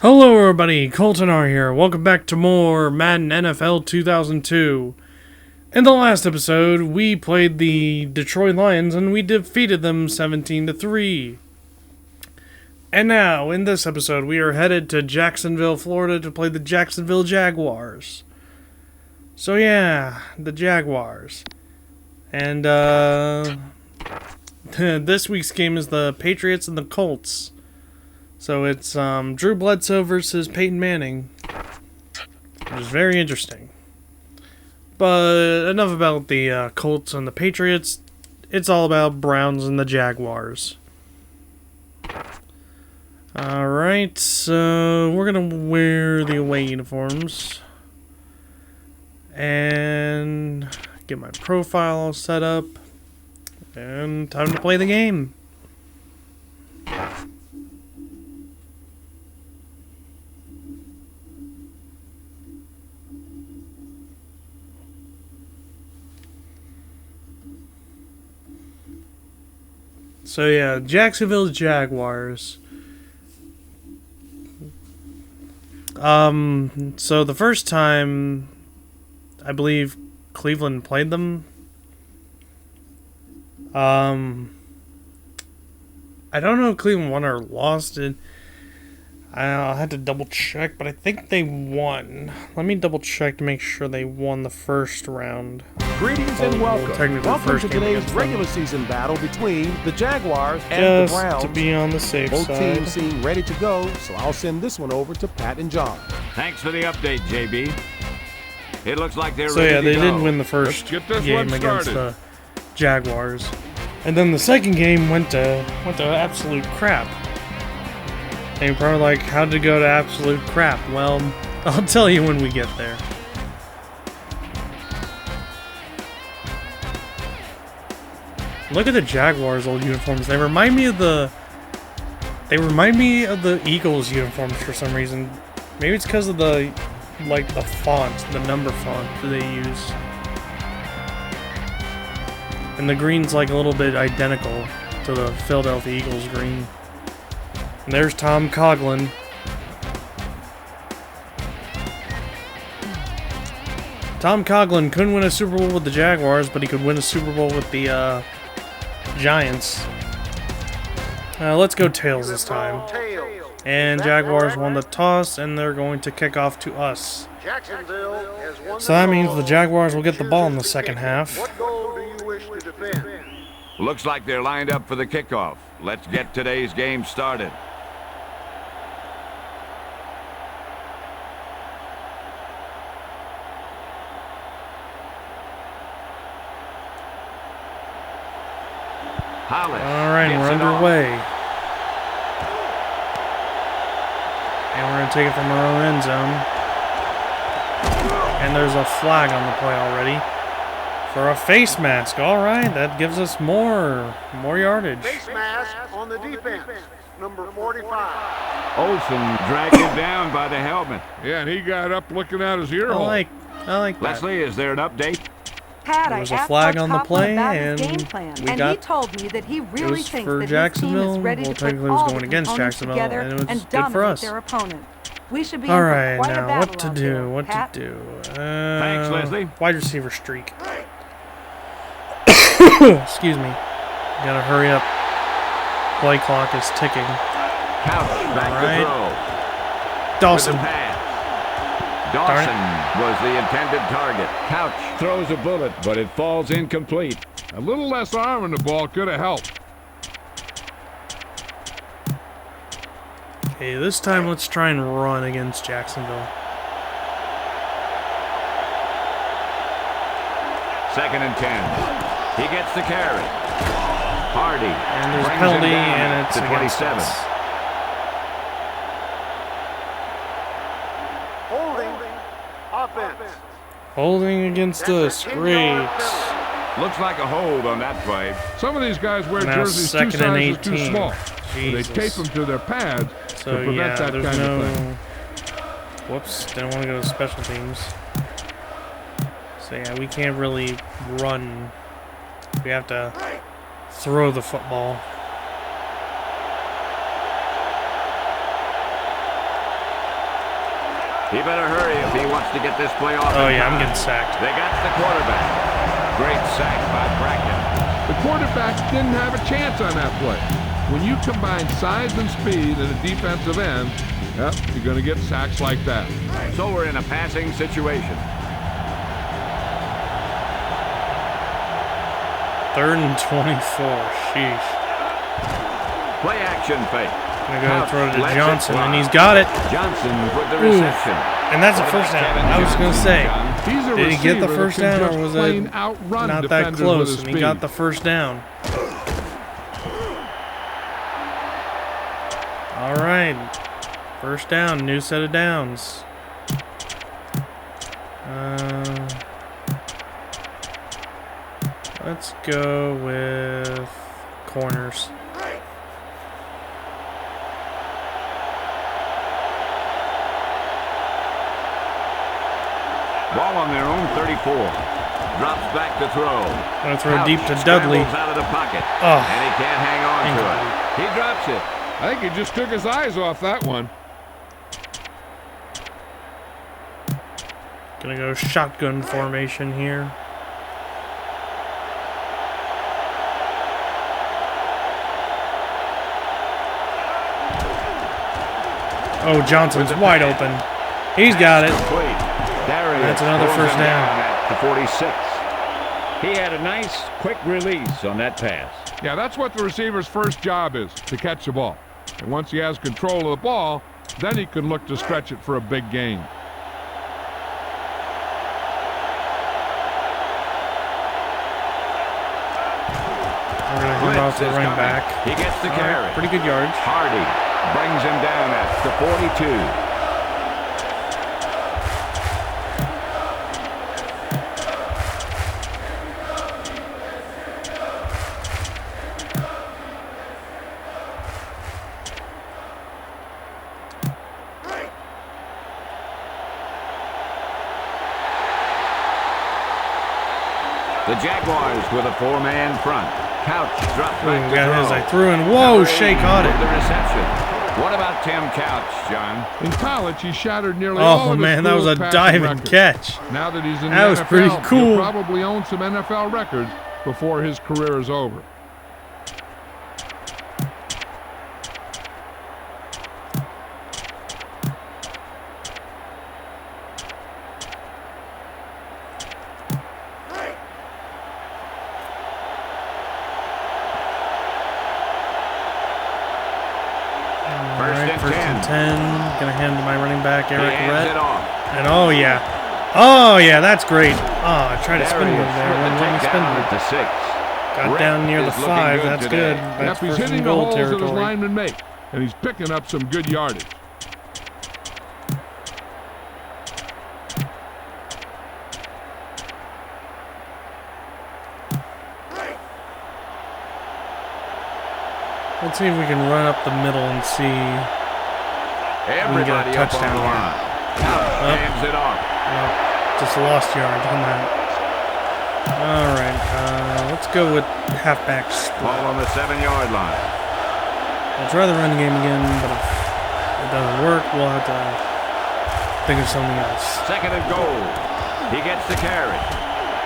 Hello everybody, Colton R here. Welcome back to more Madden NFL 2002. In the last episode, we played the Detroit Lions and we defeated them 17-3. And now, in this episode, we are headed to Jacksonville, Florida to play the Jacksonville Jaguars. So yeah, the Jaguars. And this week's game is the Patriots and the Colts. So it's Drew Bledsoe versus Peyton Manning, which is very interesting. But enough about the Colts and the Patriots. It's all about Browns and the Jaguars. Alright, so we're going to wear the away uniforms. And get my profile all set up. And time to play the game. So yeah, Jacksonville Jaguars. So the first time, I believe Cleveland played them. I don't know if Cleveland won or lost it. I'll have to double check, but I think they won. Let me double check to make sure they won the first round. Greetings and welcome. Welcome to today's regular season battle between the Jaguars and the Browns. To be on the safe Both side. teams seem ready to go, so I'll send this one over to Pat and John. Thanks for the update, JB. It looks like they're So ready yeah, to they go. did win the first game against the Jaguars, and then the second game went to absolute crap. And you're probably like, how did it go to absolute crap? Well, I'll tell you when we get there. Look at the Jaguars' old uniforms. They remind me of the Eagles uniforms for some reason. Maybe it's because of the font, the number font that they use. And the green's like a little bit identical to the Philadelphia Eagles green. And there's Tom Coughlin. Tom Coughlin couldn't win a Super Bowl with the Jaguars, but he could win a Super Bowl with the Giants. Let's go tails this time. And Jaguars won the toss, and they're going to kick off to us. So that means the Jaguars will get the ball in the second half. What goal do you wish to defend? Looks like they're lined up for the kickoff. Let's get today's game started. Alright, we're underway. And we're going to take it from our own end zone. And there's a flag on the play already. For a face mask. Alright, that gives us more yardage. Face mask on the defense, number 45. Olsen dragged him down by the helmet. Yeah, and he got up looking out his ear hole. I like that. Leslie, is there an update? Pat, There was I a asked flag Coach on the Coughlin play, about and his game plan, we and got- he told me that he It really was thinks for that Jacksonville. his team is ready Well, to put technically it was all going the against components Jacksonville, together and it was and good for dominate us. their opponent. We should be Alright, in for quite a now battle what to out do? there. What Pat? to do? Thanks, Leslie. Wide receiver streak. Excuse me. Gotta hurry up. Play clock is ticking. Couch back Alright. to throw. Dawson. With the pass. Dawson was the intended target. Couch throws a bullet, but it falls incomplete. A little less arm in the ball could have helped. Okay, this time let's try and run against Jacksonville. Second and 10. He gets the carry. Hardy. And there's a brings penalty, him down and it's to against 27. us. Holding, offense. Holding against us. Great. Looks like a hold on that play. Some of these guys wear Now jerseys two second and sizes too 18. small. So they Jesus. tape them to their pads So to prevent yeah, that there's kind no... of thing. Whoops, didn't want to go to special teams. So yeah, we can't really run. We have to throw the football. He better hurry if he wants to get this play off. Oh, yeah, I'm getting sacked. They got the quarterback. Great sack by Bracken. The quarterback didn't have a chance on that play. When you combine size and speed in a defensive end, yep, you're going to get sacks like that. So we're in a passing situation. 3rd and 24. Sheesh. Play action fake. Gonna go Couch throw it to lets Johnson, fly. and he's got it. Johnson with the Ooh. reception. And that's a first down. I was gonna say, He's a did he get the receiver first that can down, or just was plain it outrun not that defenders with close, his and he speed. got the first down? All right, first down, new set of downs. Let's go with corners. Ball on their own 34. Drops back to throw. Gonna throw Couch deep to Dudley. scrambles out of the pocket. Oh. And he can't hang on to it. He drops it. I think he just took his eyes off that one. Gonna go shotgun formation here. Oh, Johnson's wide open. He's got it. That's another first down. At the 46. He had a nice, quick release on that pass. Yeah, that's what the receiver's first job is, to catch the ball. And once he has control of the ball, then he can look to stretch it for a big gain. We're going to hand off to the running back. He gets the carry. Pretty good yards. Hardy brings him down at the 42. The Jaguars with a 4-man front. Couch dropped back to got throw. his. I threw in. Whoa, Shea caught it. The reception. What about Tim Couch, John? In college, he shattered nearly all Oh, of his man, that was a school's passing diving records. catch. Now that he's in That the was NFL, pretty cool. he'll probably own some NFL records before his career is over. First and 10. Gonna hand to my running back, Eric He hands it Rett. off. And oh yeah. Oh yeah, that's great. Oh, I tried to spin move Darius there. with the Wouldn't let me spin takedown move. at the 6. Got Rett down near the is looking 5. good That's today. good. Yep, That's he's first hitting and the goal holes that his territory. linemen make, and he's picking up some good yardage. Let's see if we can run up the middle and see. Everybody up on touchdown the here. line. Couch hands it off. Just lost yards on that. All right, let's go with halfback split. Ball on the 7-yard line. I'll try the run game again, but if it doesn't work, we'll have to think of something else. 2nd and goal. He gets the carry.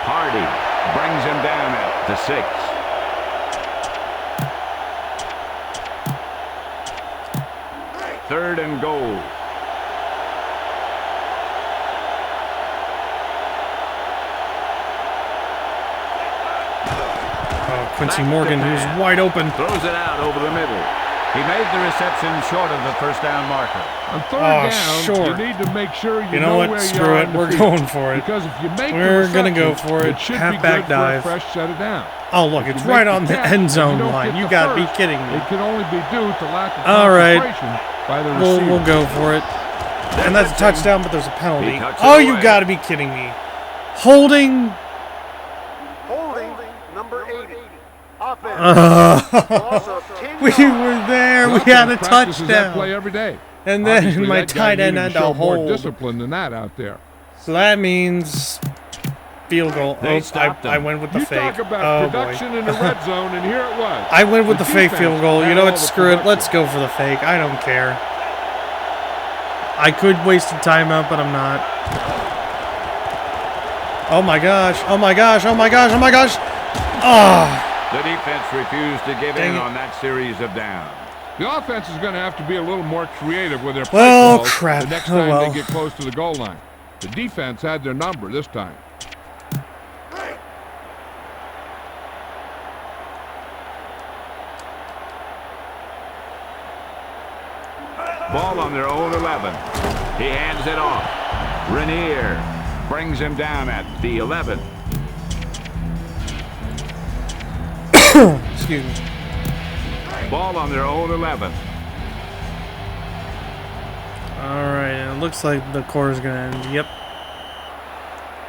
Hardy brings him down at the 6. Third and goal. Quincy Morgan, who's wide open. Throws it out over the middle. He made the reception short of the first down marker. On third Oh, down, sure. you need to make sure you You know what? where Screw you are it. on the We're field. going for it. Because if you make We're the gonna go reception, for it. should Halfback be good dive. for a fresh set of down. Oh, look, it's You right make on the catch, end if zone don't line. get You the gotta be first, kidding me. It can only be due to lack of All right. concentration by the receiver. We'll go for it. And that's a touchdown, but there's a penalty. He tucks it Oh, you away. gotta be kidding me. Holding. Holding number 80. Offense. Loss of 10 We yards. were there. We Wilson had a practices that play touchdown. every day. And then Obviously, my that guy tight end needed had to to show more hold. discipline than that out there. So that means field goal. They Oh, stopped I him. went with the You fake. talk about Oh, boy. production in the red zone, and here it was. I went with the fake defense field goal. You had know all what? the Screw it. production. Let's go for the fake. I don't care. I could waste a timeout, but I'm not. Oh my gosh. Oh my gosh. Oh my gosh. Oh my gosh. Ah. The defense refused to give in on that series of downs. The offense is going to have to be a little more creative with their play calls crap. the next Oh, time well. they get close to the goal line. The defense had their number this time. Ball on their own 11. He hands it off. Rainier brings him down at the 11. Excuse me. Ball on their own 11. Alright, it looks like the quarter's gonna end. Yep.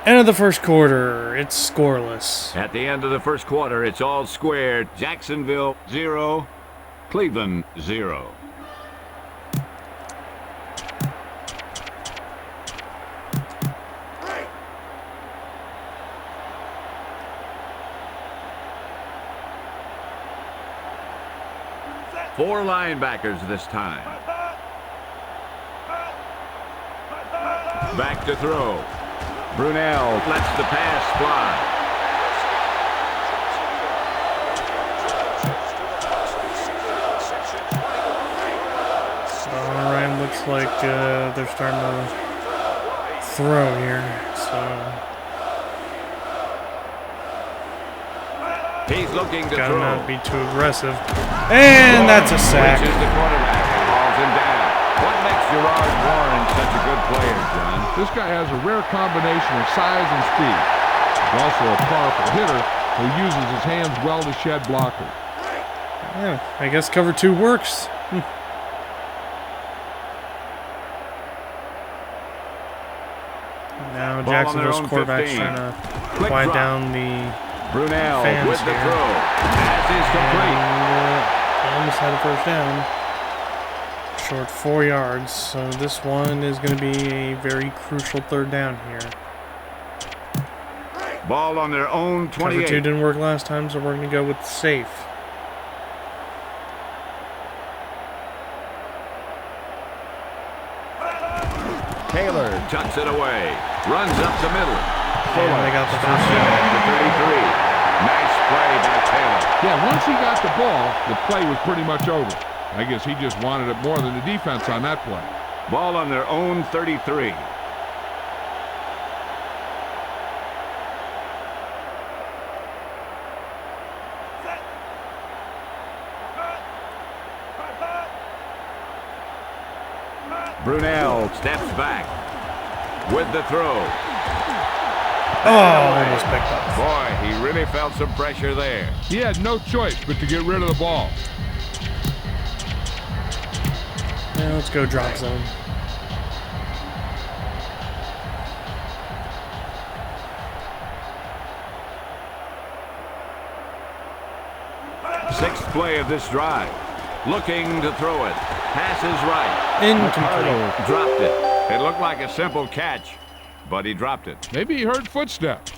End of the first quarter. It's scoreless. At the end of the first quarter, it's all square. Jacksonville 0, Cleveland 0. Four linebackers this time. Back to throw. Brunell lets the pass fly. Alright, looks like they're starting to throw here. So He's looking to gotta throw. not be too aggressive. And that's a sack. Reaches the quarterback and hauls him down. What makes Gerard Warren such a good player, John? This guy has a rare combination of size and speed. He's also a powerful hitter who uses his hands well to shed blockers. Yeah, I guess cover 2 works. Now Ball Jacksonville's on their own quarterback's 15. trying to Quick quiet drop. down the Brunell fans with the here. throw. Pass is complete. And almost had a first down. Short 4 yards. So this one is going to be a very crucial 3rd down here. Ball on their own Cover 2 28. didn't work last time, so we're going to go with safe. Taylor tucks it away. Runs up the middle. And they got the first down. At the 33. Nice play by Taylor. Yeah, once he got the ball, the play was pretty much over. I guess he just wanted it more than the defense on that play. Ball on their own 33. Brunell steps back with the throw. Oh, almost picked up. Boy, he really felt some pressure there. He had no choice but to get rid of the ball. Yeah, let's go drop zone. Sixth play of this drive. Looking to throw it. Passes right. Incomplete. Dropped it. It looked like a simple catch, but he dropped it. Maybe he heard footsteps.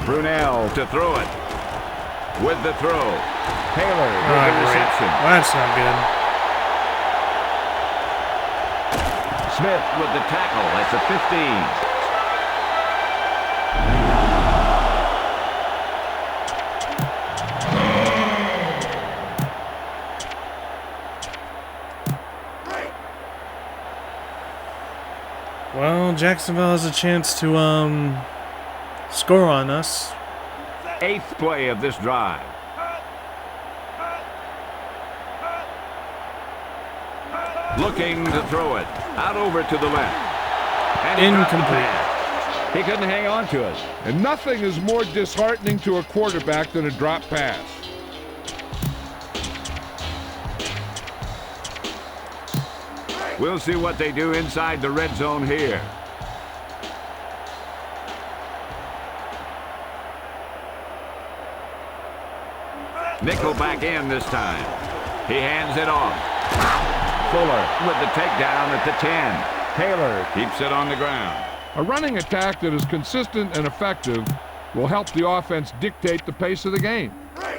Brunell to throw it. With the throw. Taylor with the Great. reception. That's not good. Smith with the tackle at the 15. Well, Jacksonville has a chance to score on us. Eighth play of this drive. Looking to throw it. Out over to the left. And he dropped the Incomplete. pass. He couldn't hang on to it. And nothing is more disheartening to a quarterback than a drop pass. We'll see what they do inside the red zone here. Nickel back in this time. He hands it off. Fuller with the takedown at the 10. Taylor keeps it on the ground. A running attack that is consistent and effective will help the offense dictate the pace of the game.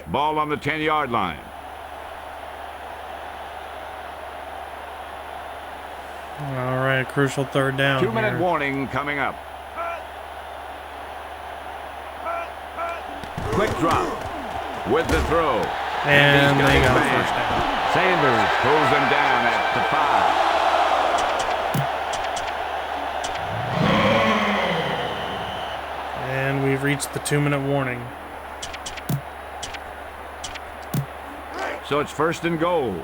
Ball on the 10-yard line. All right, crucial third down. 2-minute warning coming up. Quick drop with the throw. And he's they his got man. first down. Sanders pulls him down at the 5. And we've reached the 2-minute warning. So it's 1st and goal.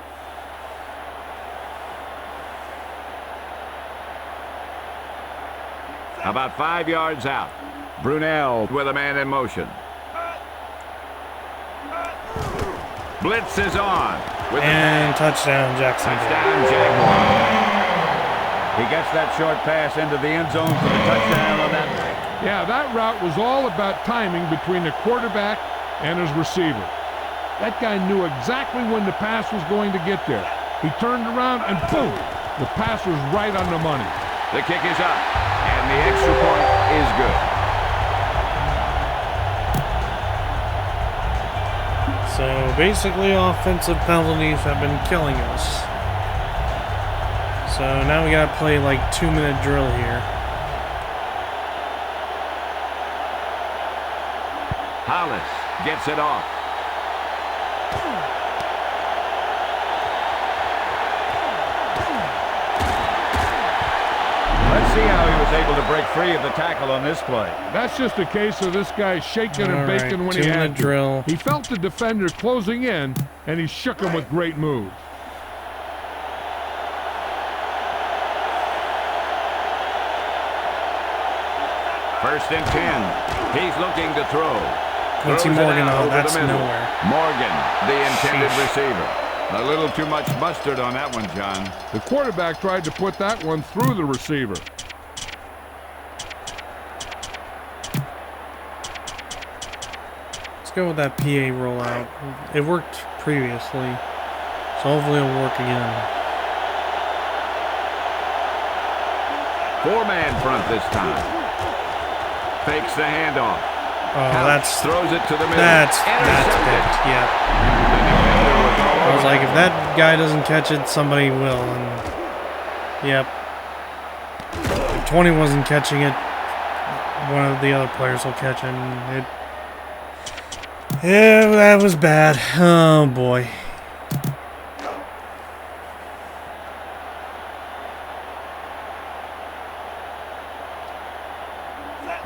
About 5 yards out. Brunel with a man in motion. Blitz is on. And touchdown, Jacksonville. Touchdown, Jaguars. He gets that short pass into the end zone for the touchdown on that play. Yeah, that route was all about timing between the quarterback and his receiver. That guy knew exactly when the pass was going to get there. He turned around and boom, the pass was right on the money. The kick is up, and the extra point is good. So basically, offensive penalties have been killing us. So now we gotta play like 2-minute drill here. Hollis gets it off. Let's see how he was able to break free of the tackle on this play. That's just a case of this guy shaking and baking when he had to. Drill. He felt the defender closing in, and he shook him with great moves. First and 10. He's looking to throw. Quincy Throws it Morgan, out oh, over that's the middle. nowhere. Morgan, the intended Sheesh. receiver. A little too much mustard on that one, John. The quarterback tried to put that one through the receiver. Let's go with that PA rollout. It worked previously, so hopefully it'll work again. 4-man front this time. Fakes the handoff. Oh, Throws it to the middle. that's Intercepted. picked. Yeah. The defender was all I was over like, if that guy doesn't catch it, somebody will. And yep. If 20 wasn't catching it, one of the other players will catch it. And yeah, that was bad. Oh boy.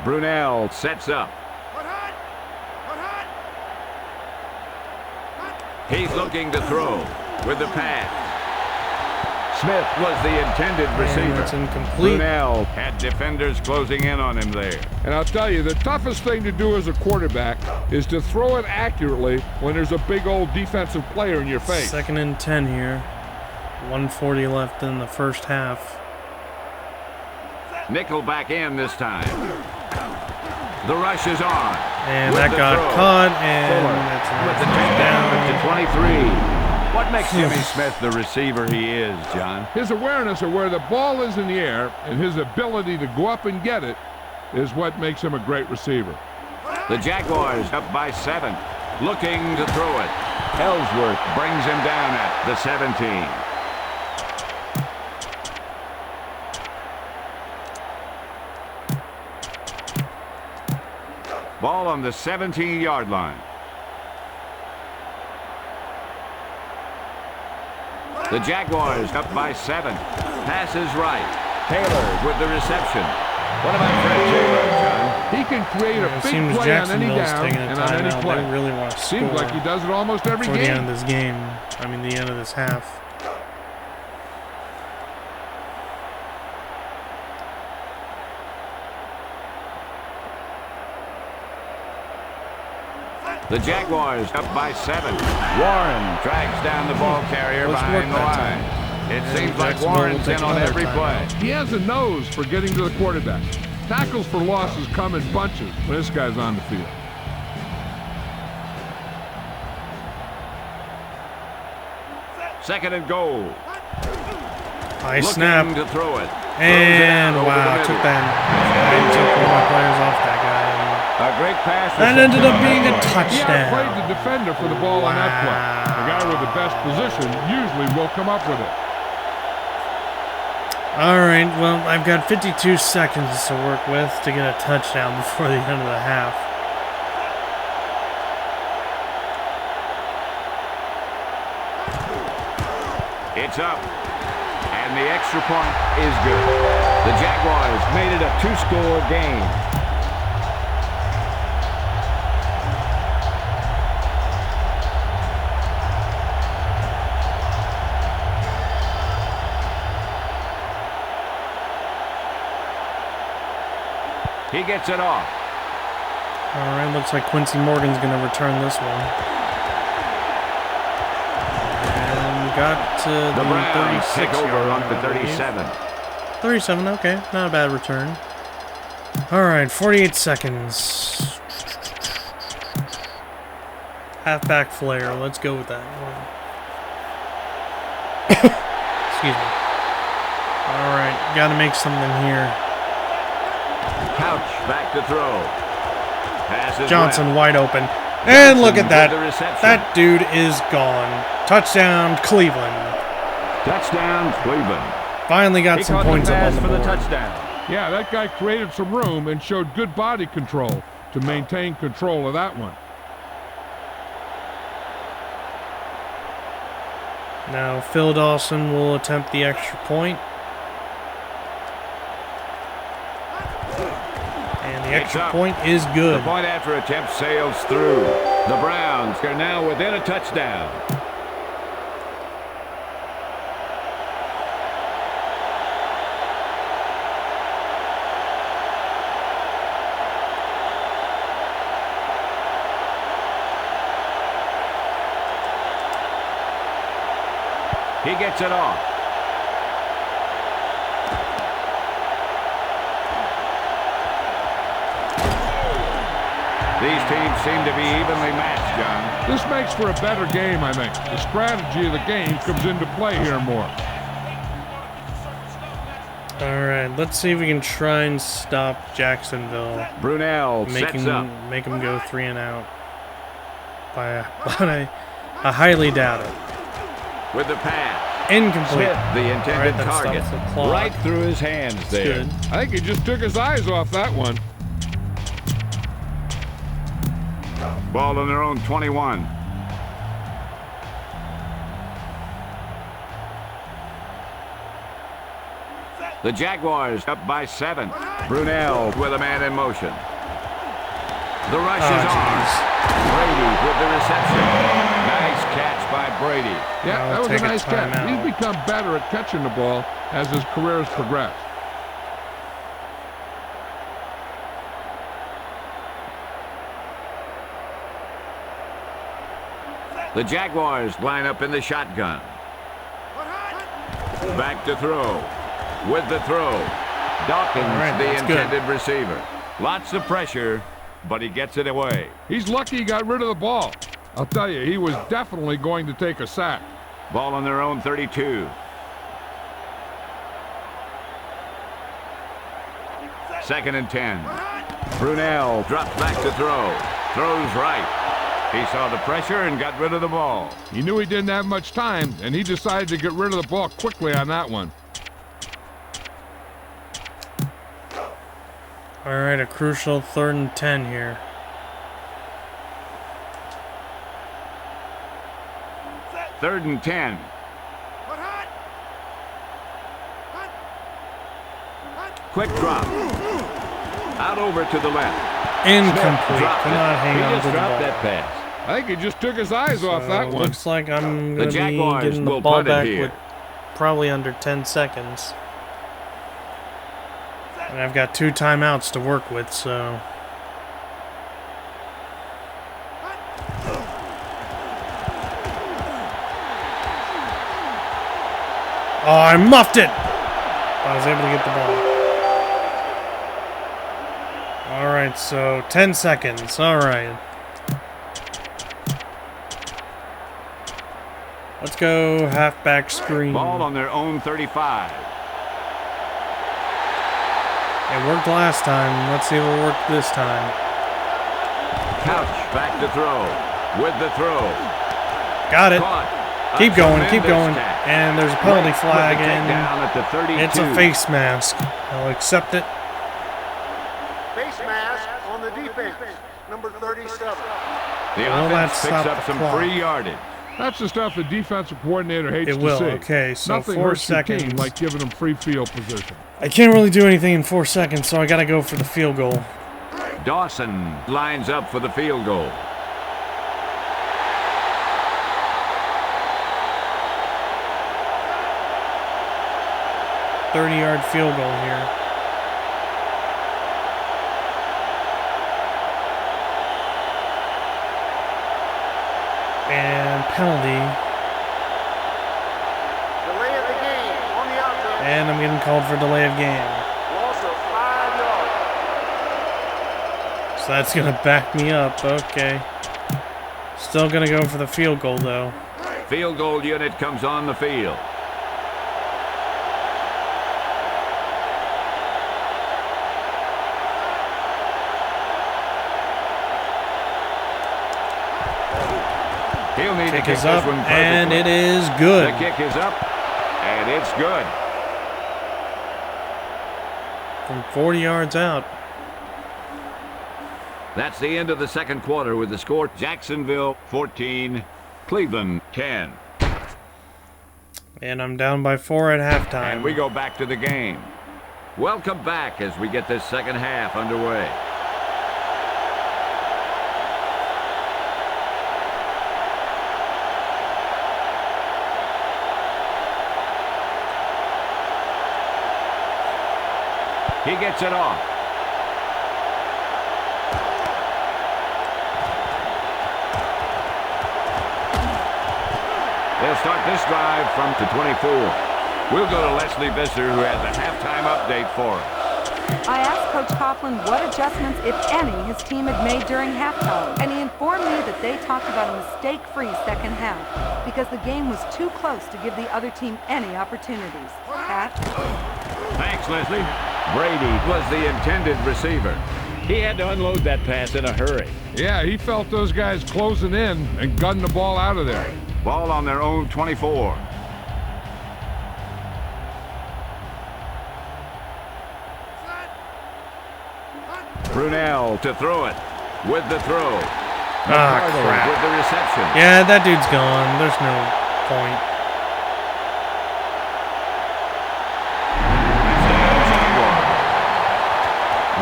Brunel sets up. He's looking to throw with the pass. Smith was the intended receiver. It's incomplete. Brunel had defenders closing in on him there. And I'll tell you, the toughest thing to do as a quarterback is to throw it accurately when there's a big old defensive player in your face. 2nd and 10 here. 1:40 left in the first half. Nickel back in this time. The rush is on. And With that the got throw. caught, and Fuller that's with the takedown at the 23. What makes Jimmy Smith the receiver he is, John? His awareness of where the ball is in the air and his ability to go up and get it is what makes him a great receiver. The Jaguars up by 7. Looking to throw it. Ellsworth brings him down at the 17. Ball on the 17-yard line. The Jaguars up by 7. Passes right. Taylor with the reception. What about Fred Taylor, John? He can create a It big seems play on any Jacksonville's down taking a and on any timeout. play. They really want to score. Seems like he does it almost every before the end game. of this game. I mean, the end of this half. The Jaguars up by 7. Warren drags down the ball carrier Let's behind the work that line. It seems like Jacksonville will Warren's take in on another every play. timeout. He has a nose for getting to the quarterback. Tackles for losses come in bunches when this guy's on the field. Second and goal. High snap. To throw it. And wow, took that. I took one of my players off that guy. A great pass. That ended up being a He touchdown. outplayed the defender for the ball on that play. The guy with the best position usually will come up with it. All right, well, I've got 52 seconds to work with to get a touchdown before the end of the half. It's up. And the extra point is good. The Jaguars made it a 2-score game. He gets it off. All right, looks like Quincy Morgan's going to return this one. And we got to the Browns 36 take over yard on line, the I believe. 37. 37, okay, not a bad return. All right, 48 seconds. Halfback flare, let's go with that one. Excuse me. All right, got to make something here. Couch back to throw. Passes Johnson left. wide open. And look at that. With the reception. That dude is gone. Touchdown, Cleveland. Touchdown, Cleveland. Finally got He some caught points the up pass on the for board. the touchdown. Yeah, that guy created some room and showed good body control to maintain control of that one. Now Phil Dawson will attempt the extra point. And the It's extra up. point is The good. point after attempt sails through. The Browns are now within a touchdown. He gets it off. These teams seem to be evenly matched, John. This makes for a better game, I think. The strategy of the game comes into play here more. All right, let's see if we can try and stop Jacksonville. Brunel Make sets up. them go 3 and out. But I highly doubt it. With the pass. Incomplete. Smith, the intended All right, that target. stops the clock. Right through his hands there. Good. I think he just took his eyes off that one. Ball on their own 21. The Jaguars up by 7. Brunel with a man in motion. The rush is on. Brady with the reception. Nice catch by Brady. Yeah, I'll that was a take a nice catch. timeout. He's become better at catching the ball as his career has progressed. The Jaguars line up in the shotgun. Back to throw. With the throw. Dawkins, All right, the that's good. intended receiver. Lots of pressure, but he gets it away. He's lucky he got rid of the ball. I'll tell you, he was definitely going to take a sack. Ball on their own 32. Second and 10. Brunel drops back to throw. Throws right. He saw the pressure and got rid of the ball. He knew he didn't have much time, and he decided to get rid of the ball quickly on that one. All right, a crucial 3rd and 10 here. Third and 10. Quick drop. Out over to the left. Incomplete. Dropped Cannot it. hang He on just to the dropped ball. that pass. I think he just took his eyes off that one. Looks like I'm The going to be Jaguars getting the will ball punt it back here. with probably under 10 seconds. And I've got 2 timeouts to work with, so... Oh, I muffed it! I was able to get the ball. Alright, so 10 seconds. Alright. Let's go halfback screen. Ball on their own 35. It worked last time. Let's see if it'll work this time. Couch back to throw. With the throw. Got it. Caught. Keep A going, keep going. tremendous catch. And there's a penalty With the flag, takedown at the 32. and it's a face mask. I'll accept it. Face mask on the defense, number 37. The Well, that offense picks stopped up the some clock. free yardage. That's the stuff the defensive coordinator hates It will, to see. okay, so Nothing 4 hurts your team seconds. like giving them free field position. I can't really do anything in 4 seconds, so I gotta go for the field goal. Dawson lines up for the field goal. .30-yard field goal here. And penalty. Delay of the game on the offense. And I'm getting called for delay of game. Loss of 5 yards. So that's gonna back me up, okay. Still gonna go for the field goal though. Field goal unit comes on the field. He'll need to Kick kick is this up, one and perfectly. it is The good. kick is up, and it's good. From 40 yards out. That's the end of the second quarter with the score Jacksonville 14, Cleveland 10. And I'm down by 4 at halftime. And we go back to the game. Welcome back as we get this second half underway. He gets it off. They'll start this drive from the 24. We'll go to Leslie Visser, who has a halftime update for us. I asked Coach Coughlin what adjustments, if any, his team had made during halftime, and he informed me that they talked about a mistake-free second half because the game was too close to give the other team any opportunities. Pat? Thanks, Leslie. Brady was the intended receiver. He had to unload that pass in a hurry. Yeah, he felt those guys closing in and gunned the ball out of there. Ball on their own 24. Brunell to throw it. With the throw. Ah, McCardle crap. with the reception. Yeah, that dude's gone. There's no point.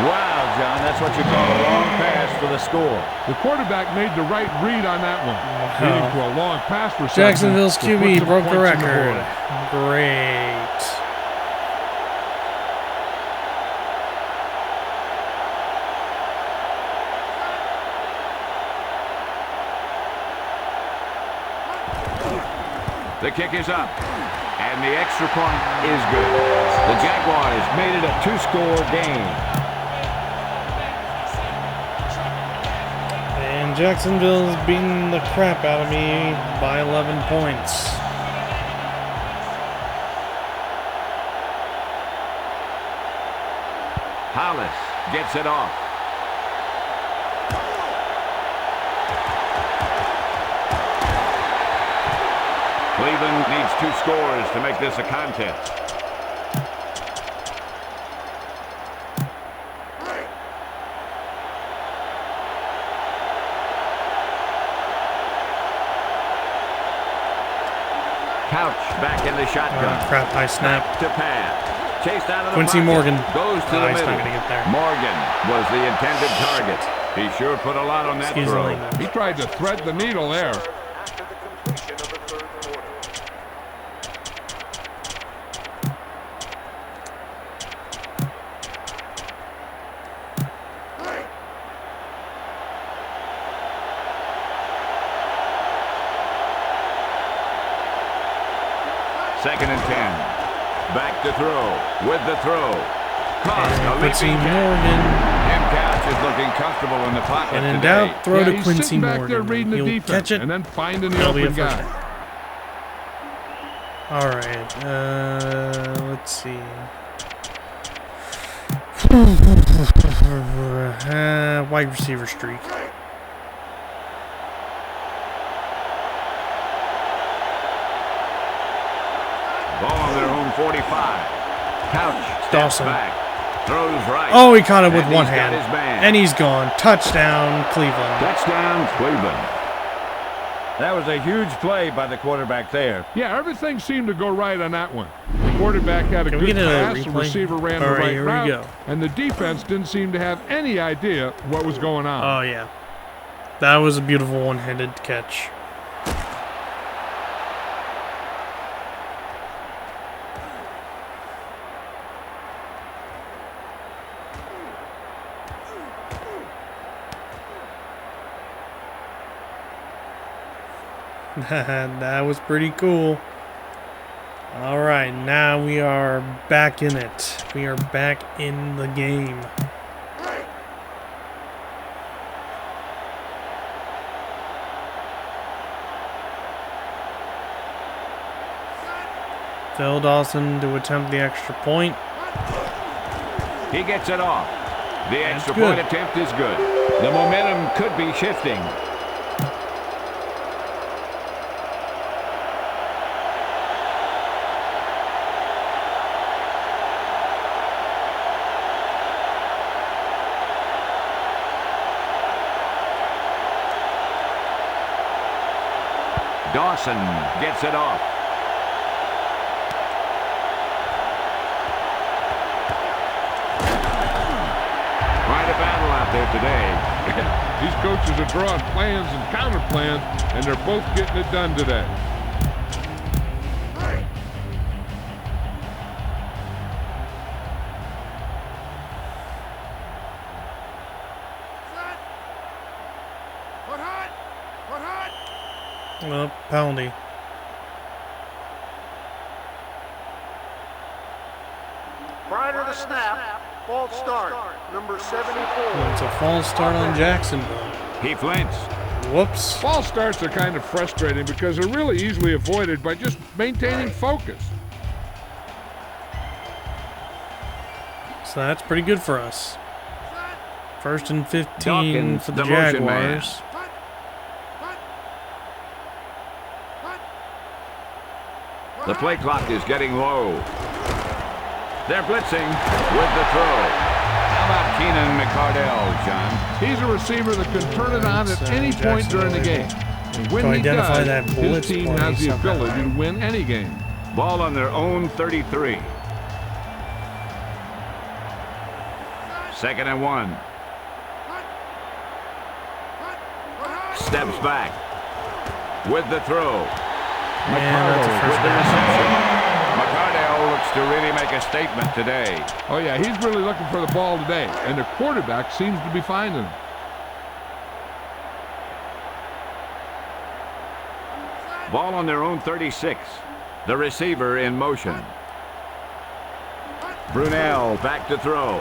Wow, John, that's what you call a long pass for the score. The quarterback made the right read on that one, leading to a long pass reception. Jacksonville's to put QB some broke the points on the record. board. Great. The kick is up. And the extra point is good. The Jaguars made it a two-score game. And Jacksonville's beating the crap out of me by 11 points. Hollis gets it off. Cleveland needs 2 scores to make this a contest. Couch back in the shotgun. Crap, high snap. To pass. Chased out of the Quincy pocket. Morgan. Goes to the He's middle. not going to get there. Morgan was the intended target. He sure put a lot on that Excuse throw. the language. He tried to thread the needle there. After the completion of the third quarter. Second and 10. Back to throw. With the throw. Caught a And Quincy leaping catch. Morgan. And Couch is looking comfortable in the pocket And in today. doubt, throw Yeah, to he's Quincy sitting back there Morgan. reading the He'll defense catch it. and then finding the He'll be a open first guy. down. Alright, let's see. Wide receiver streak. Ball on their own 45. Couch steps Dawson. back. Throws right. Oh, he caught it with And one he's got hand. his man. And he's gone. Touchdown, Cleveland. Touchdown, Cleveland. That was a huge play by the quarterback there. Yeah, everything seemed to go right on that one. The quarterback had a Can we good get another pass, the replay? receiver ran the All right, right here we route, go. and the defense didn't seem to have any idea what was going on. Oh, yeah. That was a beautiful one-handed catch. That was pretty cool. Alright, now we are back in it. We are back in the game. Phil Dawson to attempt the extra point. He gets it off. The extra good. point attempt is good. The momentum could be shifting. Dawson gets it off. Quite a battle out there today. These coaches are drawing plans and counter plans, and they're both getting it done today. Well, penalty. Prior to the snap, false start, number 74. It's a false start on Jacksonville. He flinched. Whoops. False starts are kind of frustrating because they're really easily avoided by just maintaining focus. So that's pretty good for us. 1st and 15 Dawkins, for the the motion Jaguars. The play clock is getting low. They're blitzing with the throw. How about Keenan McCardell, John? He's a receiver that can turn it on at any point during the game. And when To he identify does, that his blitz team play has the somehow. ability to win any game. Ball on their own 33. 2nd and 1. Steps back with the throw. And that's a McCardell first with the down. reception. McCardell looks to really make a statement today. Oh, yeah, he's really looking for the ball today, and the quarterback seems to be finding him. Ball on their own 36. The receiver in motion. Brunell back to throw.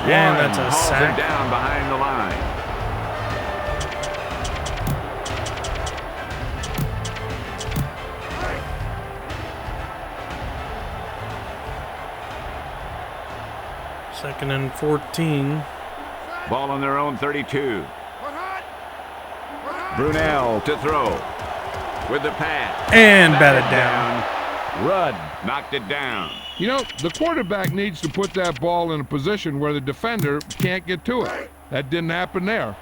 And that's a Hauls him sack. down behind the line. Second and 14. Ball on their own 32. Brunell to throw. With the pass. And batted Batted down. Rudd knocked it down. You know, the quarterback needs to put that ball in a position where the defender can't get to it. That didn't happen there.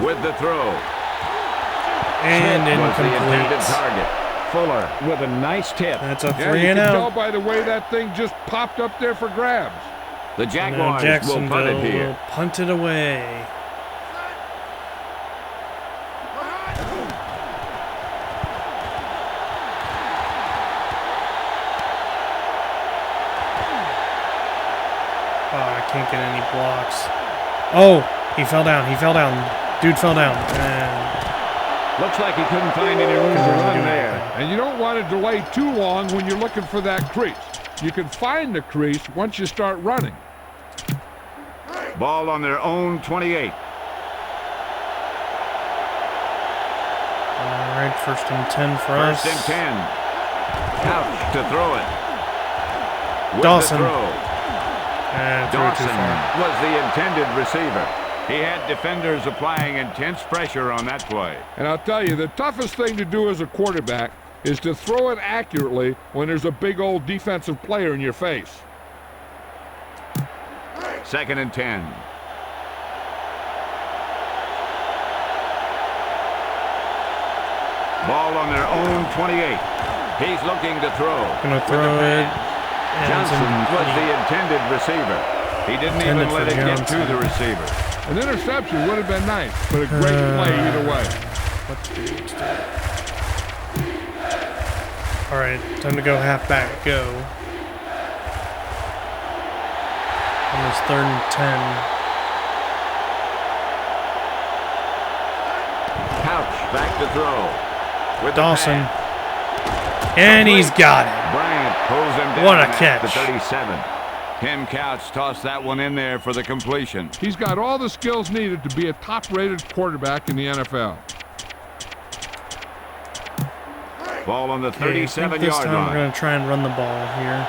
With the throw. And Smith was the intended incomplete. target. Fuller with a nice tip. That's a Yeah, 3 you and can tell out. by the way that thing just popped up there for grabs. The Now Jaguars will Jacksonville punt it will here. punt it away. Oh, I can't get any blocks. Oh, he fell down. He fell down. Dude fell down. And Looks like he couldn't find any room to run there. And you don't want to delay too long when you're looking for that crease. You can find the crease once you start running. Ball on their own 28. All right, 1st and 10 for us. 1st and 10. Couch to throw it. With Dawson. the throw. Dawson was the intended receiver. He had defenders applying intense pressure on that play. And I'll tell you, the toughest thing to do as a quarterback is to throw it accurately when there's a big old defensive player in your face. 2nd and 10. Ball on their own 28. He's looking to throw. Gonna throw it. Johnson was the intended receiver. He didn't even let it get to the receiver. An interception would have been nice, but a great play either way. What to do instead? All right, time to go halfback. Go. On this 3rd and 10. Couch back to throw. With Dawson. And he's got it. Bryant pulls him down. What a at catch. the 37. Tim Couch tossed that one in there for the completion. He's got all the skills needed to be a top-rated quarterback in the NFL. Ball on the 37-yard this time line. we're going to try and run the ball here.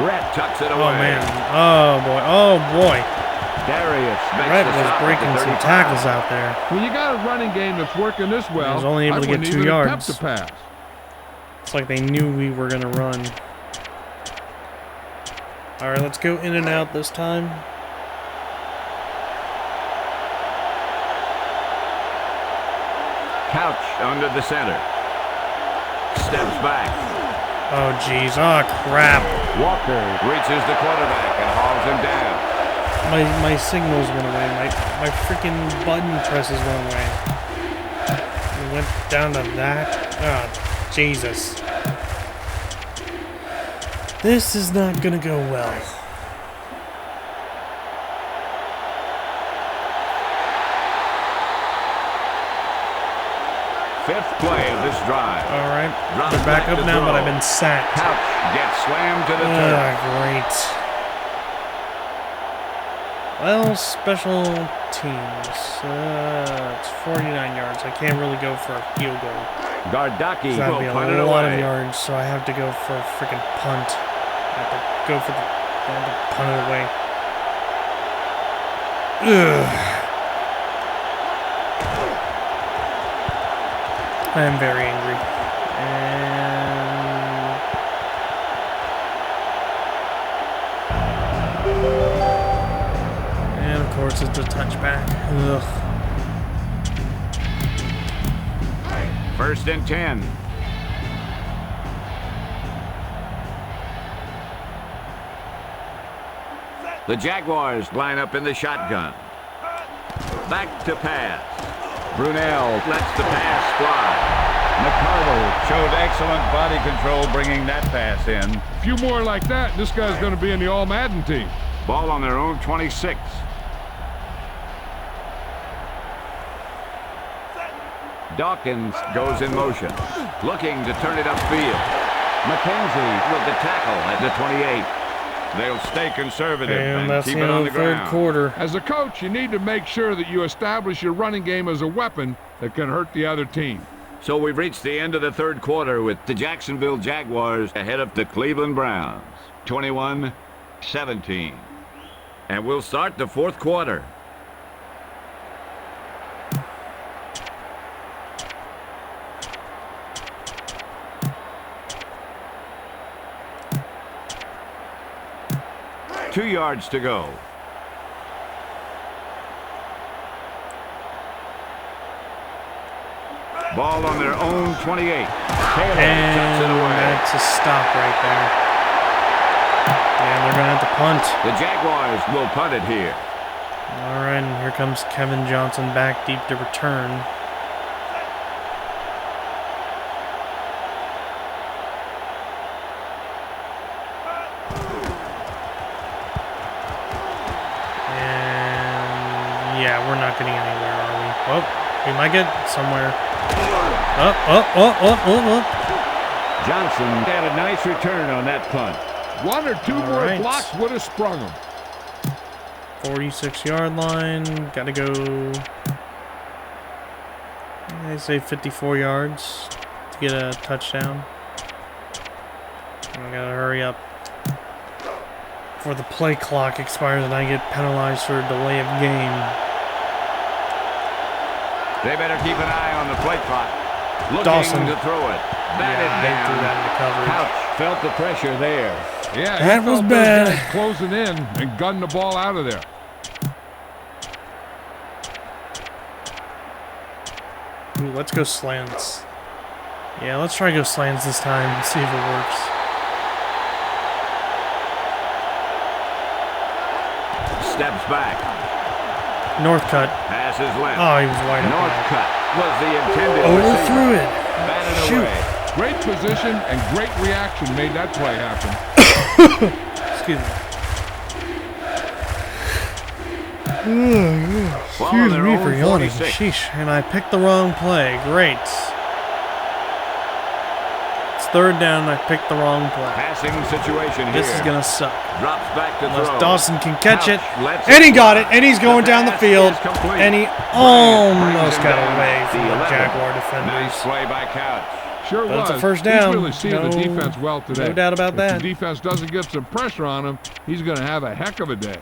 Rhett tucks it away. Oh, man. Oh, boy. Oh, boy. Darius makes Rhett the was stop at breaking the some 35. tackles out there. When you got a running game that's working this well, He was only able to get 2 yards. To pass. It's like they knew we were going to run. All right, let's go in and out this time. Couch under the center. Steps back. Oh, jeez. Oh, crap. Walker reaches the quarterback and hauls him down. My signals went away. My freaking button presses went away. It went down to that. Oh, Jesus. This is not gonna go well. Fifth play of this drive. All right, they're back up now, but I've been sacked. Couch gets slammed to the turf. Great. Well, special teams. It's 49 yards. I can't really go for a field goal. Gardaki That'd will be punt it a lot of away. yards, so I have to go for a freaking punt. I have to go for the punt it away. Ugh. I am very angry. And of course it's a touchback. Ugh. 1st and 10. The Jaguars line up in the shotgun. Back to pass. Brunell lets the pass fly. McCardle showed excellent body control bringing that pass in. A few more like that, this guy's going to be in the All-Madden team. Ball on their own 26. Dawkins goes in motion, looking to turn it upfield. McKenzie with the tackle at the 28. They'll stay conservative And that's keep the it on end the of the third ground. quarter. As a coach, you need to make sure that you establish your running game as a weapon that can hurt the other team. So we've reached the end of the third quarter with the Jacksonville Jaguars ahead of the Cleveland Browns, 21-17. And we'll start the fourth quarter. Two yards to go. Ball on their own 28. Taylor tucks it away. That's a stop right there. And they're going to have to punt. The Jaguars will punt it here. All right, and here comes Kevin Johnson back deep to return. we're not getting anywhere, are we? Oh, we might get somewhere. Johnson had a nice return on that punt. One or two more blocks would have sprung him. 46-yard line. Gotta go, I say 54 yards to get a touchdown. I gotta hurry up before the play clock expires and I get penalized for a delay of game. They better keep an eye on the play clock. Looking Dawson to throw it. Batted down. threw that into coverage. Couch felt the pressure there. Yeah, that was bad. Closing in and gunning the ball out of there. Ooh, let's go slants. Yeah, let's try to go slants this time and see if it works. Steps back. North cut. Passes left. Oh, he was wide open. North cut was the intended Overthrew receiver. it. Batted Shoot. away. Great position and great reaction made that play happen. Excuse me. Ball on Excuse their me own for yawning. 46. Sheesh. And I picked the wrong play. Great. It's third down and I picked the wrong play. Passing situation here. This is going to suck. Drops back to Unless throw. Dawson can catch it. Lets And he it got fly. it. And he's going The down the pass field. is complete. And he Bryant almost brings him got down away at from the the 11. Jaguar defenders. Nice play by Couch. Sure But was. it's a first down. He's really seeing the defense well today. No doubt about if that. the defense doesn't get some pressure on him, he's going to have a heck of a day.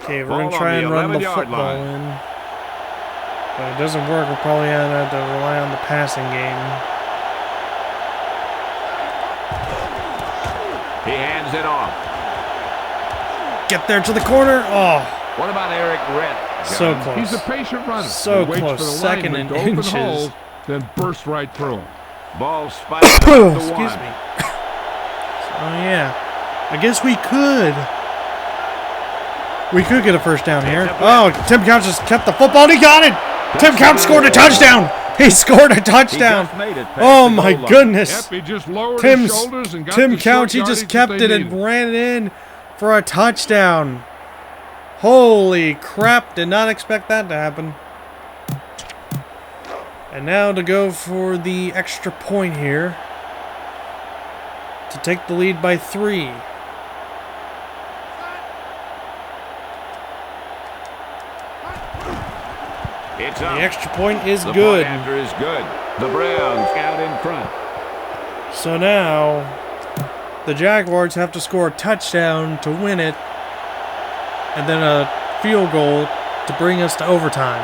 Okay, we're Ball going to on try the and run the 11-yard football line. in. But it doesn't work. We're probably going to have to rely on the passing game. He hands it off. Get there to the corner. Oh, What about Eric Rett? so close. He's a patient runner. So He waits close. for the Second lineman and to open inches. holes, then bursts right through him. Ball spiked up the Excuse one. me. Oh, yeah. I guess we could. We could get a first down here. Oh, Tim Couch just kept the football and he got it. Tim Couch scored a touchdown. He scored a He touchdown. just made it past Oh, the my goal line. goodness. Yep, he just lowered his Tim's, shoulders and got Tim the short Couch, he just yardage kept that it they and needed. ran it in for a touchdown. Holy crap, did not expect that to happen. And now to go for the extra point here. To take the lead by 3. It's The up. extra point is The good. point after is good. The Browns out in front. So now the Jaguars have to score a touchdown to win it. And then a field goal to bring us to overtime.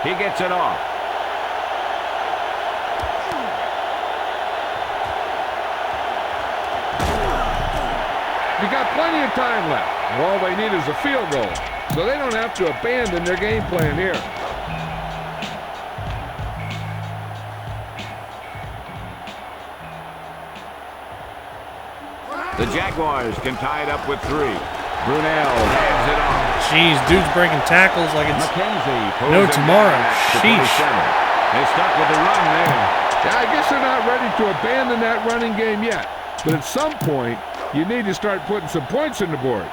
He gets it off. You got plenty of time left. All they need is a field goal, so they don't have to abandon their game plan here. The Jaguars can tie it up with 3. Brunell hands it off. Jeez, dude's breaking tackles like it's McKenzie pulls no him tomorrow. down at the Sheesh. 27. They stuck with the run there. Yeah, I guess they're not ready to abandon that running game yet, but at some point, you need to start putting some points in the board.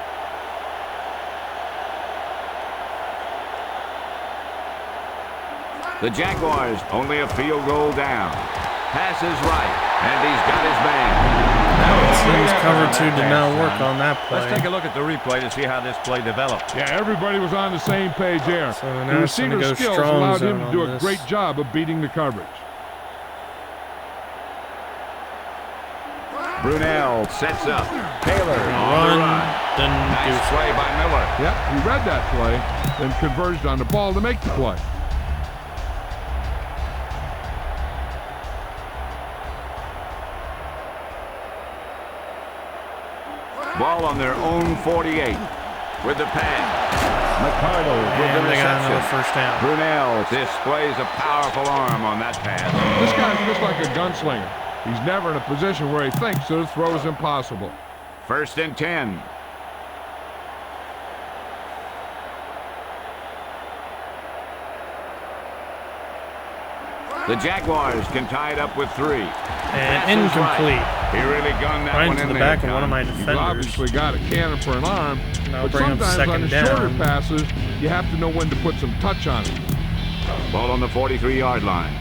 The Jaguars only a field goal down. Passes right, and he's got his man. Seems cover 2 did not work on that play. Let's take a look at the replay to see how this play developed. Yeah, everybody was on the same page there. So The now it's gonna receiver's go skills strong allowed zone him to do on a this. great job of beating the coverage. Brunell sets up. Taylor on the Run, run. then do Nice play by Miller. Yep, he read that play, then converged on the ball to make the play. Ball on their own 48 with the pass. McCardle with the And they got reception. another first down. Brunell displays a powerful arm on that pass. This guy's just like a gunslinger. He's never in a position where he thinks that his throw is impossible. 1st and 10. The Jaguars can tie it up with 3. And incomplete. Right. He really gunned that Right one into in the there, back of one of my You've defenders. obviously got a cannon for an arm, Now but bring up sometimes on second the shorter down. passes, you have to know when to put some touch on it. Ball on the 43-yard line.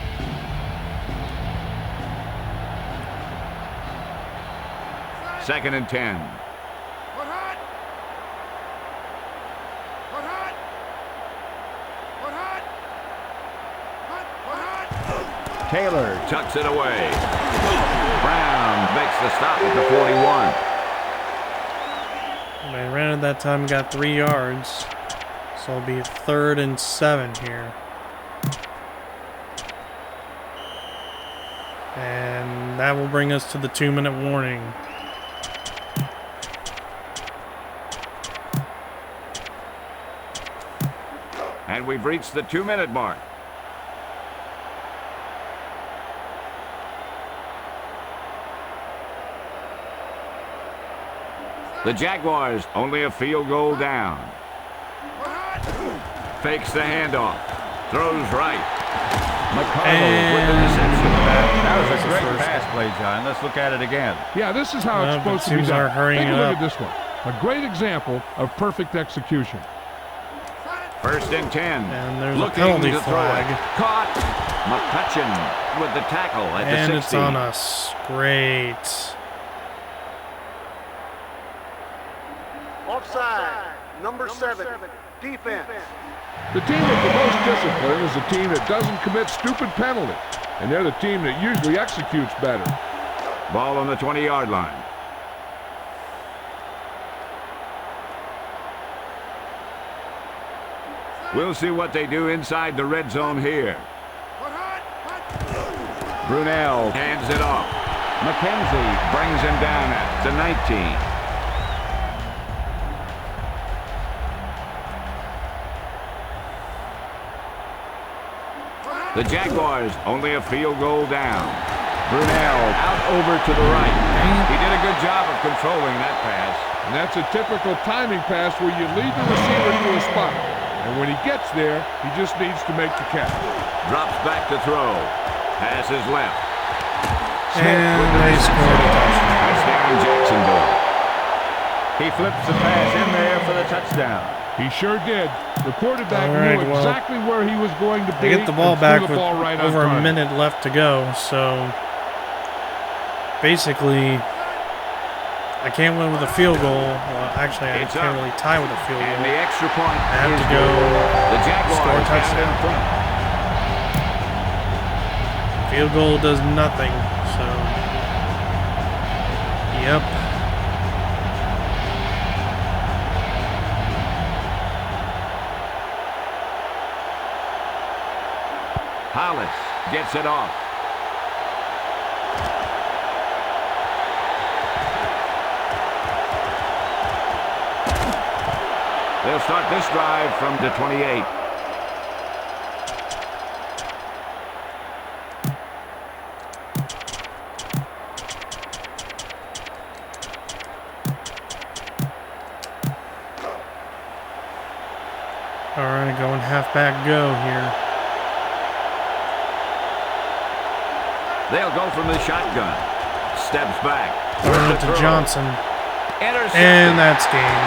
Second and 10. Taylor tucks it away. Brown makes the stop at the 41. They ran it that time and got 3 yards. So it'll be 3rd and 7 here. And that will bring us to the 2-minute warning. And we've reached the 2-minute mark. The Jaguars only a field goal down. Fakes the handoff. Throws right. McConnell with the reception. That was a great pass play, John. Let's look at it again. Yeah, this is how it's supposed to be teams are done. hurrying Take a it look up. at this one. A great example of perfect execution. 1st and 10. And there's a Looking penalty to throw flag. it. Caught. McCutcheon with the tackle at And the 60. it's on us. Great. Offside. Number 7. Defense. The team with the most discipline is the team that doesn't commit stupid penalties, and they're the team that usually executes better. Ball on the 20-yard line. We'll see what they do inside the red zone here. Brunell hands it off. McKenzie brings him down at the 19. The Jaguars only a field goal down. Brunell out over to the right. He did a good job of controlling that pass. And that's a typical timing pass where you lead the receiver to a spot. And when he gets there, he just needs to make the catch. Drops back to throw. Pass is left. And they scored a touchdown. Touchdown Jacksonville. He flips the pass in there for the touchdown. He sure did. The quarterback All right, knew well, exactly where he was going to be. They get the ball and back threw the with ball right on over a target. minute left to go, so basically I can't win with a field goal. Well, actually, I can't really tie with a field And goal. the extra point I have is to go good. The Jaguars score a have it touchdown. in front. Field goal does nothing, so yep. Hollis gets it off. They'll start this drive from the 28. All right, going halfback go here. They'll go from the shotgun. Steps back. Throwing it to Throw. Johnson. Intercepted. And that's game.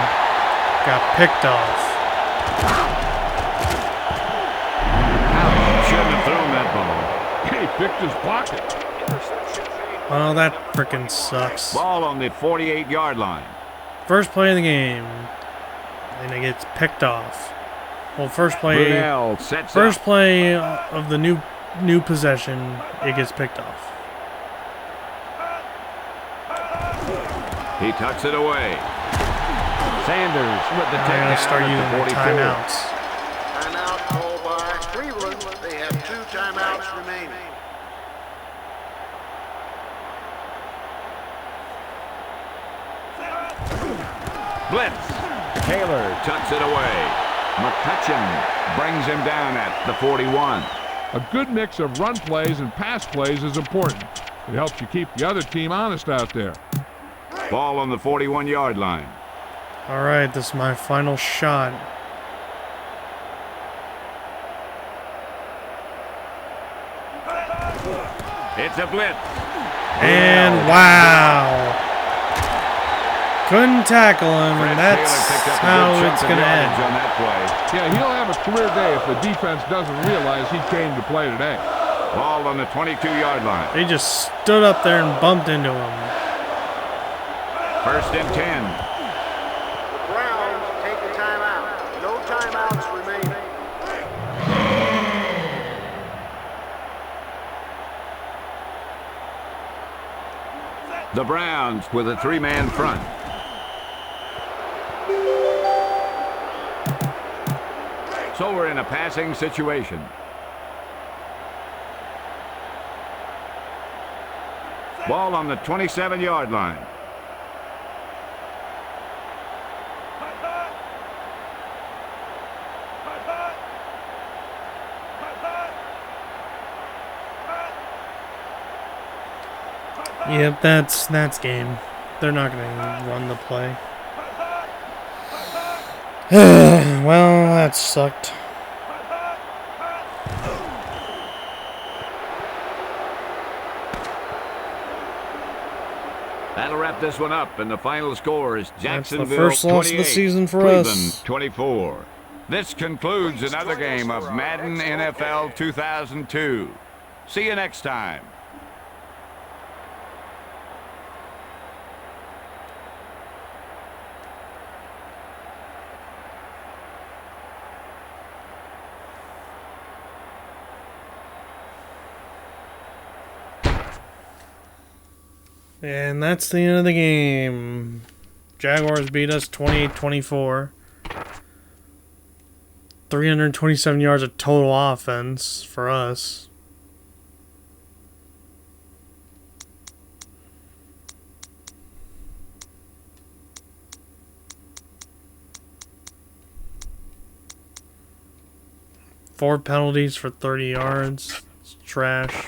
Got picked off. Shouldn't have thrown that ball. He picked his pocket. Well, that frickin' sucks. Ball on the 48-yard line. First play of the game. And it gets picked off. Well, first play Brunell sets up. play of the new possession, it gets picked off. He tucks it away. Sanders with the Now I gotta takedown start at using the my 44. timeouts. Timeout called by Cleveland. They have 2 timeouts remaining. Blitz. Taylor tucks it away. McCutcheon brings him down at the 41. A good mix of run plays and pass plays is important. It helps you keep the other team honest out there. Ball on the 41-yard line. All right, this is my final shot. a blitz. And wow. Couldn't tackle him, and that's how it's going to end. On that play. Yeah, he'll have a career day if the defense doesn't realize he came to play today. Ball on the 22-yard line. They just stood up there and bumped into him. 1st and 10. The Browns take the timeout. No timeouts remaining. The Browns with a 3-man front. So we're in a passing situation. Ball on the 27-yard line. Yep, that's game. They're not going to run the play. Well, that sucked. That'll wrap this one up, and the final score is Jacksonville That's the first loss of the season for us. Cleveland 24. This concludes another game of Madden NFL 2002. See you next time. And that's the end of the game. Jaguars beat us 28-24. 327 yards of total offense for us. Four penalties for 30 yards. It's trash.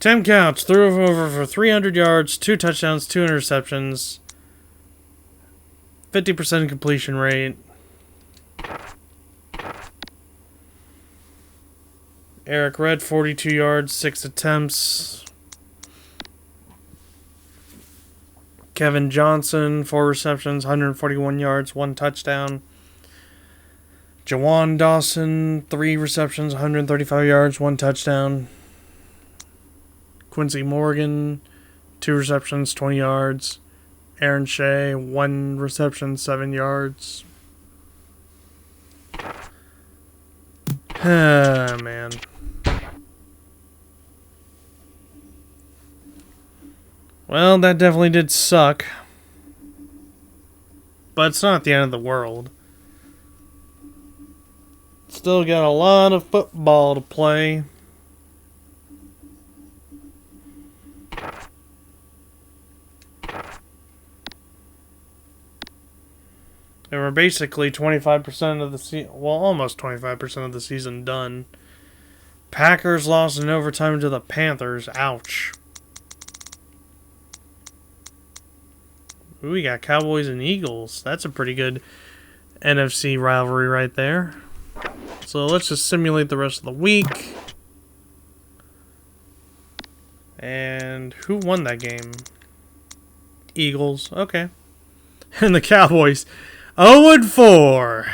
10 counts, threw over for 300 yards, 2 touchdowns, 2 interceptions, 50% completion rate. Eric Red, 42 yards, 6 attempts. Kevin Johnson, 4 receptions, 141 yards, 1 touchdown. Jawan Dawson, 3 receptions, 135 yards, 1 touchdown. Quincy Morgan, 2 receptions, 20 yards. Aaron Shea, 1 reception, 7 yards. Man. Well, that definitely did suck. But it's not the end of the world. Still got a lot of football to play. And we're basically 25% of the season, well, almost 25% of the season done. Packers lost in overtime to the Panthers. Ouch. Ooh, we got Cowboys and Eagles. That's a pretty good NFC rivalry right there. So let's just simulate the rest of the week. And who won that game? Eagles. Okay. And the Cowboys. 0-4.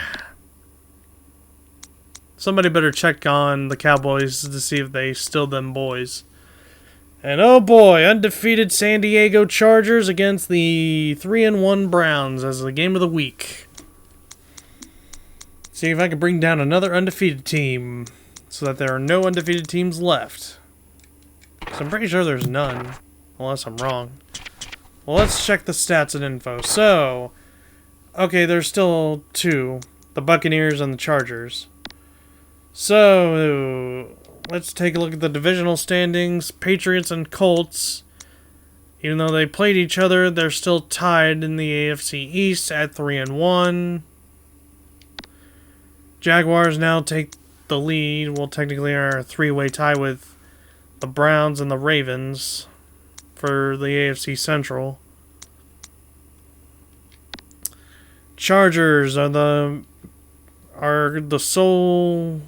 Somebody better check on the Cowboys to see if they still them boys. And oh boy, undefeated San Diego Chargers against the 3-1 Browns as the game of the week. See if I can bring down another undefeated team so that there are no undefeated teams left. So I'm pretty sure there's none, unless I'm wrong. Well, let's check the stats and info. So, okay, there's still 2. The Buccaneers and the Chargers. So, let's take a look at the divisional standings. Patriots and Colts. Even though they played each other, they're still tied in the AFC East at 3-1. Jaguars now take the lead. Well, technically are a 3-way tie with the Browns and the Ravens for the AFC Central. Chargers are the sole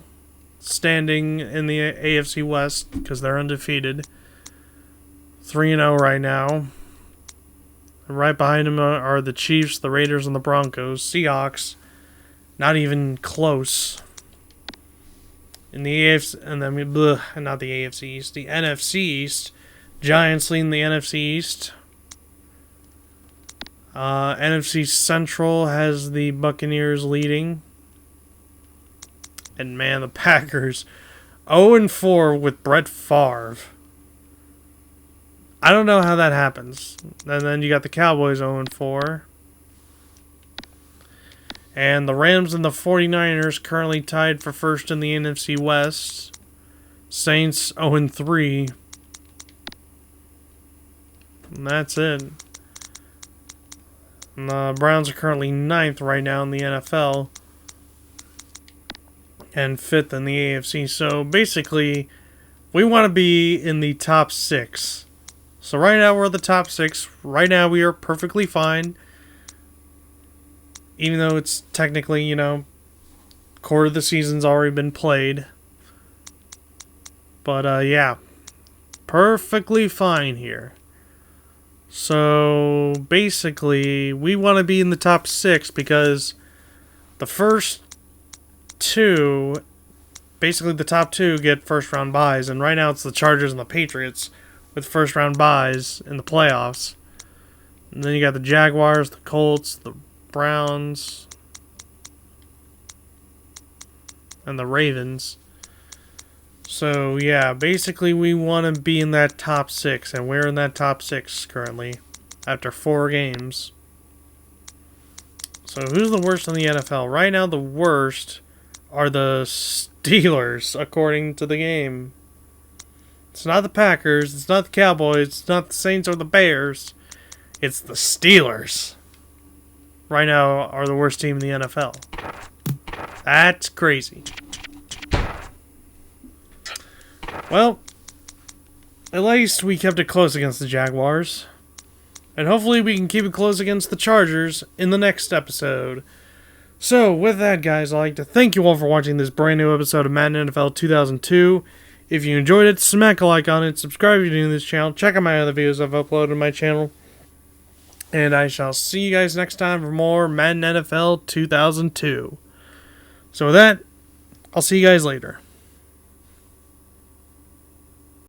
standing in the AFC West because they're undefeated. 3-0 right now. And right behind them are the Chiefs, the Raiders, and the Broncos. Seahawks, not even close. In the AFC, and then not the AFC East, the NFC East. Giants leading the NFC East. NFC Central has the Buccaneers leading. And man, the Packers 0-4 with Brett Favre. I don't know how that happens. And then you got the Cowboys 0-4. And the Rams and the 49ers currently tied for first in the NFC West. Saints 0-3. And that's it. And the Browns are currently 9th right now in the NFL. And 5th in the AFC. So basically, we want to be in the top 6. So right now we're the top 6. Right now we are perfectly fine. Even though it's technically, quarter of the season's already been played. But yeah, perfectly fine here. So basically, we want to be in the top 6 because the first 2, basically the top 2 get first round byes, and right now it's the Chargers and the Patriots with first round byes in the playoffs. And then you got the Jaguars, the Colts, the Browns, and the Ravens. So yeah, basically we want to be in that top 6, and we're in that top 6 currently after 4 games. So who's the worst in the NFL? Right now the worst are the Steelers, according to the game. It's not the Packers, it's not the Cowboys, it's not the Saints or the Bears. It's the Steelers. Right now are the worst team in the NFL. That's crazy. Well, at least we kept it close against the Jaguars. And hopefully we can keep it close against the Chargers in the next episode. So, with that, guys, I'd like to thank you all for watching this brand new episode of Madden NFL 2002. If you enjoyed it, smack a like on it, subscribe if you're new to this channel, check out my other videos I've uploaded on my channel. And I shall see you guys next time for more Madden NFL 2002. So with that, I'll see you guys later.